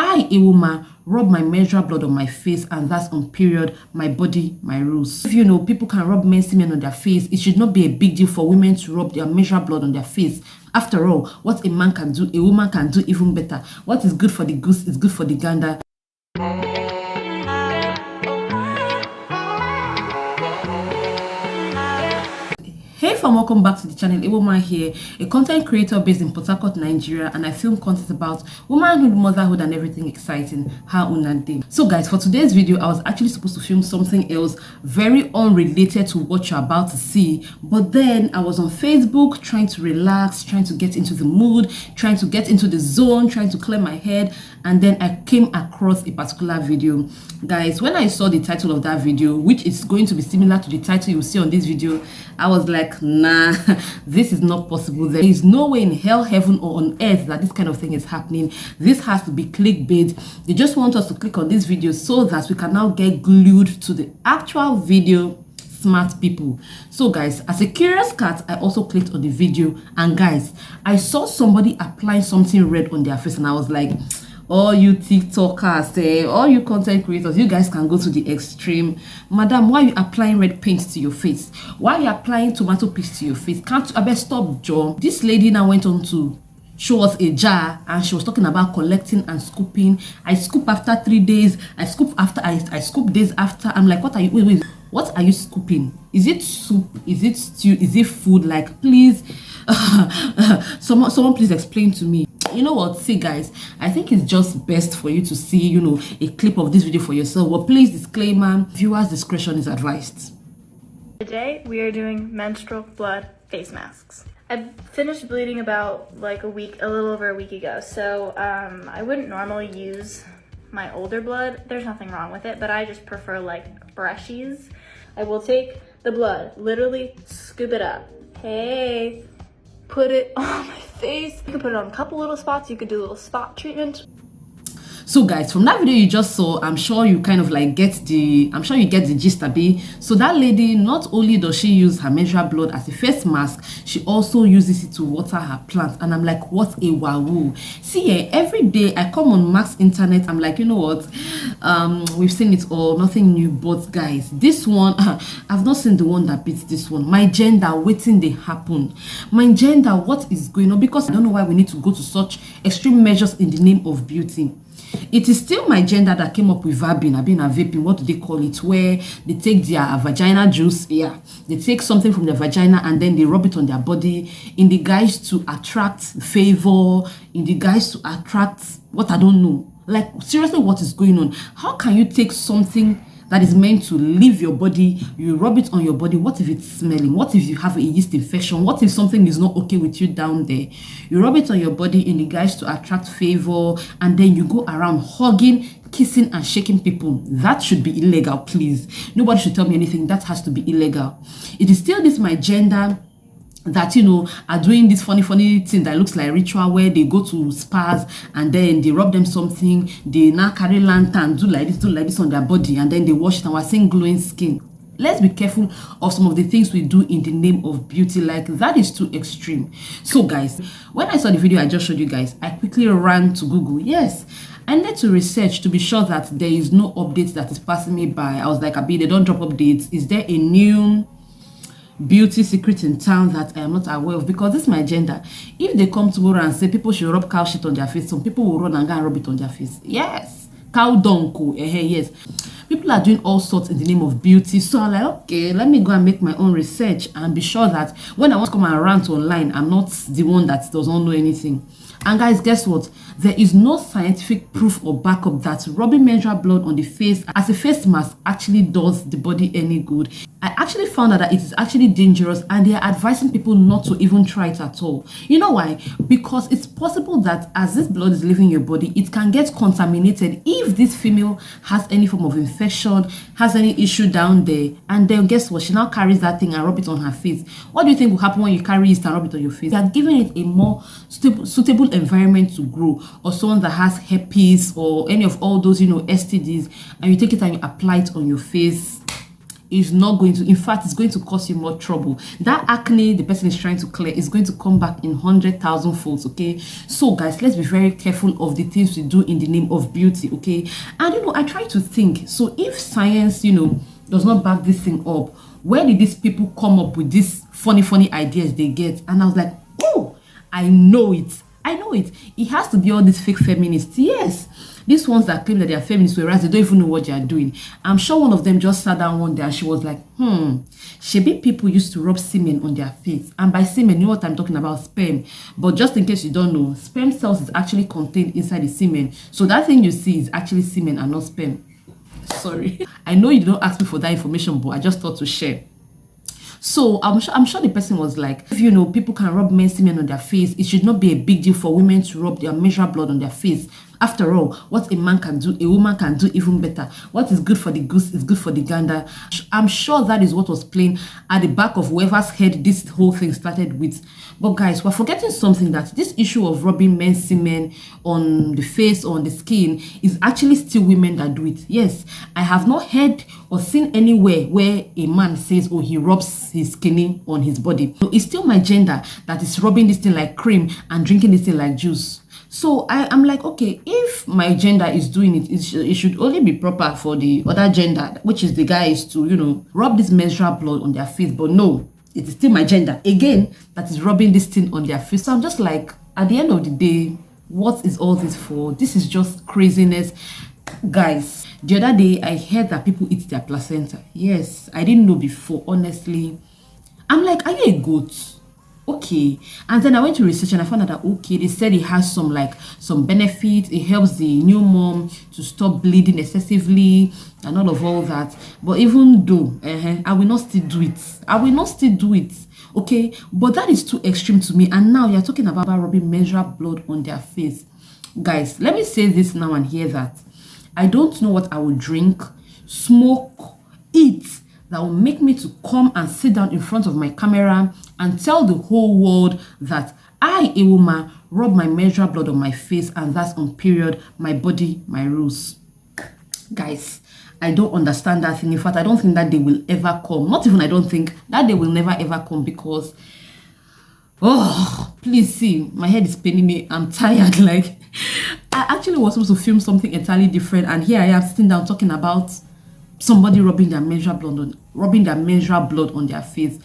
I, Ewoma, rub my menstrual blood on my face, and that's on period, my body, my rules. If you know, people can rub men's semen on their face, it should not be a big deal for women to rub their menstrual blood on their face. After all, what a man can do, a woman can do even better. What is good for the goose is good for the gander. Hey fam, welcome back to the channel. Ewoma here, a content creator based in Port Harcourt, Nigeria, and I film content about womanhood, motherhood, and everything exciting. How una day. So guys, for today's video, I was actually supposed to film something else very unrelated to what you're about to see, but then I was on Facebook trying to relax, trying to get into the mood, trying to get into the zone, trying to clear my head, and then I came across a particular video. Guys, when I saw the title of that video, which is going to be similar to the title you see on this video, I was like, nah, this is not possible. There is no way in hell, heaven, or on earth that this kind of thing is happening. This has to be clickbait. They just want us to click on this video so that we can now get glued to the actual video. Smart people. So guys, as a curious cat, I also clicked on the video, and guys, I saw somebody applying something red on their face, and I was like, all you TikTokers, all you content creators, you guys can go to the extreme. Madam, why are you applying red paint to your face? Why are you applying tomato paste to your face? Can't I best stop, Joe? This lady now went on to show us a jar, and she was talking about collecting and scooping. I scoop after 3 days. I scoop after I scoop days after. I'm like, what are you? Wait. What are you scooping? Is it soup? Is it stew? Is it food? Like, please, someone please explain to me. You know what? See guys, I think it's just best for you to see, you know, a clip of this video for yourself. But please, disclaimer, viewers' discretion is advised. Today we are doing menstrual blood face masks. I finished bleeding about like a little over a week ago, so I wouldn't normally use my older blood. There's nothing wrong with it, but I just prefer like brushies. I will take the blood, literally scoop it up. Hey, put it on my face. You could put it on a couple little spots. You could do a little spot treatment. So guys, from that video you just saw, I'm sure you kind of like get the gist a bit. So that lady, not only does she use her menstrual blood as a face mask, she also uses it to water her plants. And I'm like, what a wahoo. See, every day I come on Max Internet, I'm like, you know what, we've seen it all, nothing new. But guys, this one, I've not seen the one that beats this one. My gender, waiting they happen. My gender, what is going on? Because I don't know why we need to go to such extreme measures in the name of beauty. It is still my gender that came up with vaping, what do they call it, where they take their vagina juice, they take something from their vagina and then they rub it on their body in the guise to attract favor, in the guise to attract what I don't know. Like, seriously, what is going on? How can you take something that is meant to leave your body, you rub it on your body? What if it's smelling? What if you have a yeast infection? What if something is not okay with you down there? You rub it on your body in the guise to attract favor, and then you go around hugging, kissing, and shaking people. That should be illegal, please. Nobody should tell me anything. That has to be illegal. It is still this my gender that, you know, are doing this funny thing that looks like ritual, where they go to spas and then they rub them something, they now carry lantern, do like this on their body, and then they wash it, and we're seeing glowing skin. Let's be careful of some of the things we do in the name of beauty. Like, that is too extreme. So guys, when I saw the video I just showed you guys, I quickly ran to Google. Yes, I need to research to be sure that there is no update that is passing me by. I was like, they don't drop updates. Is there a new beauty secret in town that I am not aware of? Because this is my agenda. If they come tomorrow and say people should rub cow shit on their face, some people will run and go and rub it on their face. Yes, cow dung, yes. People are doing all sorts in the name of beauty. So I'm like, okay, let me go and make my own research and be sure that when I want to come and rant online, I'm not the one that does not know anything. And guys, guess what? There is no scientific proof or backup that rubbing menstrual blood on the face as a face mask actually does the body any good. I actually found out that it is actually dangerous, and they are advising people not to even try it at all. You know why? Because it's possible that as this blood is leaving your body, it can get contaminated if this female has any form of infection, has any issue down there, and then guess what? She now carries that thing and rub it on her face. What do you think will happen when you carry it and rub it on your face? You are giving it a more suitable environment to grow. Or someone that has herpes or any of all those, you know, STDs, and you take it and you apply it on your face. is not going to, in fact, it's going to cause you more trouble. That acne the person is trying to clear is going to come back in 100,000 folds. Okay, so guys, let's be very careful of the things we do in the name of beauty. Okay, and I try to think, so if science does not back this thing up, where did these people come up with these funny ideas they get? And I was like, oh, I know it. It has to be all these fake feminists. Yes, these ones that claim that they are feminists, whereas they don't even know what they are doing. I'm sure one of them just sat down one day and she was like, Shebi people used to rub semen on their face. And by semen, you know what I'm talking about, sperm. But just in case you don't know, sperm cells is actually contained inside the semen. So that thing you see is actually semen and not sperm. Sorry. I know you don't ask me for that information, but I just thought to share. So I'm sure the person was like, if people can rub men's semen on their face, it should not be a big deal for women to rub their menstrual blood on their face. After all, what a man can do, a woman can do even better. What is good for the goose is good for the gander. I'm sure that is what was playing at the back of whoever's head this whole thing started with. But guys, we're forgetting something, that this issue of rubbing men's semen on the face or on the skin is actually still women that do it. Yes, I have not heard or seen anywhere where a man says, oh, he rubs his skin on his body. So it's still my gender that is rubbing this thing like cream and drinking this thing like juice. So I'm like, okay, if my gender is doing it, it should only be proper for the other gender, which is the guys, to, rub this menstrual blood on their face. But no, it is still my gender, again, that is rubbing this thing on their face. So I'm just like, at the end of the day, what is all this for? This is just craziness. Guys, the other day, I heard that people eat their placenta. Yes, I didn't know before, honestly. I'm like, are you a goat? Okay, and then I went to research and I found out that okay, they said it has some benefits. It helps the new mom to stop bleeding excessively and all that. But even though I will not still do it. Okay, but that is too extreme to me. And now you're talking about rubbing menstrual blood on their face. Guys, let me say this now and hear that. I don't know what I will drink, smoke, eat that will make me to come and sit down in front of my camera and tell the whole world that I, Ewoma, rub my menstrual blood on my face, and that's on period, my body, my rules. Guys, I don't understand that thing. In fact, I don't think that day will ever come. Not even I don't think that day will never ever come, because please see, my head is paining me. I'm tired. Like, I actually was supposed to film something entirely different, and here I am sitting down talking about somebody rubbing their menstrual blood on their face.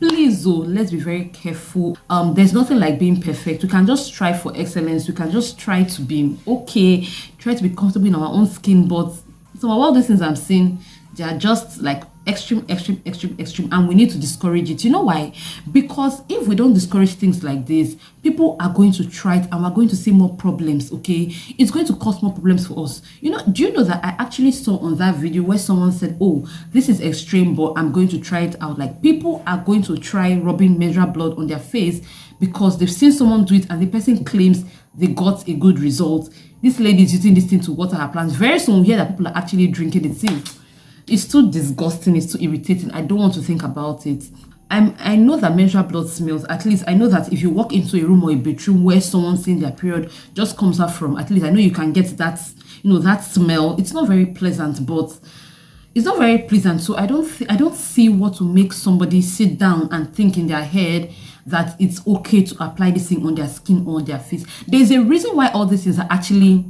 Please, let's be very careful. There's nothing like being perfect. We can just strive for excellence. We can just try to be okay, try to be comfortable in our own skin. But some of all these things I'm seeing, they are just like extreme, and we need to discourage it. You know why? Because if we don't discourage things like this, people are going to try it and we're going to see more problems. Okay, it's going to cause more problems for us. Do you know that I actually saw on that video where someone said, oh, this is extreme, but I'm going to try it out. Like, people are going to try rubbing menstrual blood on their face because they've seen someone do it and the person claims they got a good result. This lady is using this thing to water her plants. Very soon we hear that people are actually drinking it. See, it's too disgusting, it's too irritating. I don't want to think about it. I know that menstrual blood smells. At least I know that if you walk into a room or a bedroom where someone's seeing their period just comes out from, at least I know you can get that, that smell. It's not very pleasant, but it's not very pleasant. So I don't see what will make somebody sit down and think in their head that it's okay to apply this thing on their skin or on their face. There's a reason why all these things are actually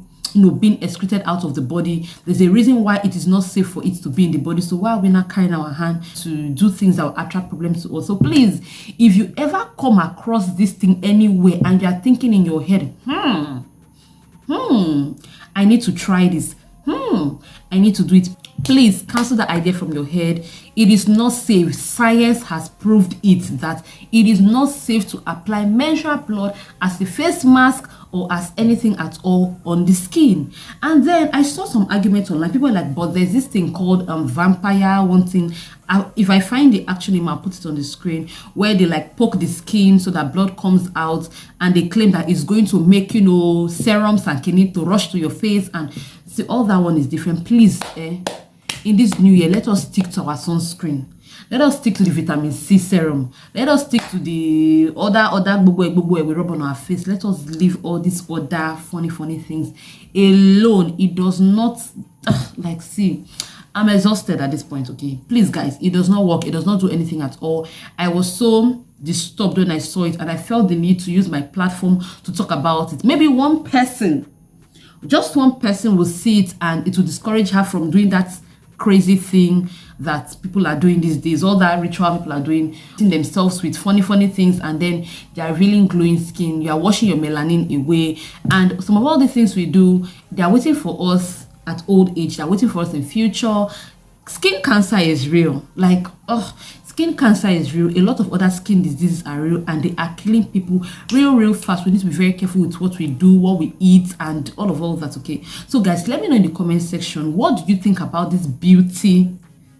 being excreted out of the body. There's a reason why it is not safe for it to be in the body. So why are we not carrying our hand to do things that will attract problems to us? So please, if you ever come across this thing anywhere and you're thinking in your head, I need to try this, I need to do it, please cancel that idea from your head. It is not safe. Science has proved it, that it is not safe to apply menstrual blood as a face mask or as anything at all on the skin. And then I saw some arguments online. People are like, but there's this thing called vampire wanting. If I find the actual name, I'll put it on the screen, where they like poke the skin so that blood comes out, and they claim that it's going to make serums and kidney to rush to your face. And see, all that one is different. Please, in this new year, let us stick to our sunscreen. Let us stick to the vitamin C serum. Let us stick to the other bubu we rub on our face. Let us leave all these other funny things alone. It does not, see, I'm exhausted at this point. Okay, please guys, it does not work. It does not do anything at all. I was so disturbed when I saw it, and I felt the need to use my platform to talk about it. Maybe one person, just one person, will see it and it will discourage her from doing that crazy thing that people are doing these days, all that ritual people are doing themselves with funny things, and then they are revealing glowing skin. You are washing your melanin away, and some of all the things we do, they are waiting for us at old age. They are waiting for us in future. Skin cancer is real. Like, skin cancer is real. A lot of other skin diseases are real, and they are killing people real fast. We need to be very careful with what we do, what we eat, and all of that. Okay, so guys, let me know in the comment section, what do you think about this beauty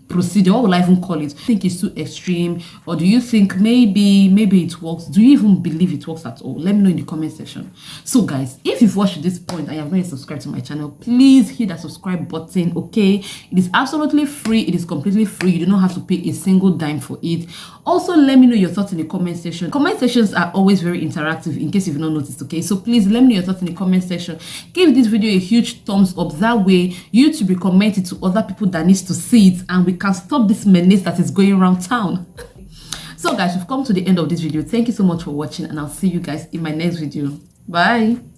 procedure? What will I even call it? Do you think it's too extreme, or do you think maybe it works? Do you even believe it works at all? Let me know in the comment section. So guys, if you've watched this point and you have not yet subscribed to my channel, please hit that subscribe button. Okay, it is absolutely free. It is completely free. You do not have to pay a single dime for it. Also, let me know your thoughts in the comment section. Comment sections are always very interactive, in case you've not noticed. Okay, so please let me know your thoughts in the comment section. Give this video a huge thumbs up. That way YouTube will recommend it to other people that needs to see it, and we can stop this menace that is going around town. So guys, we've come to the end of this video. Thank you so much for watching, and I'll see you guys in my next video. Bye.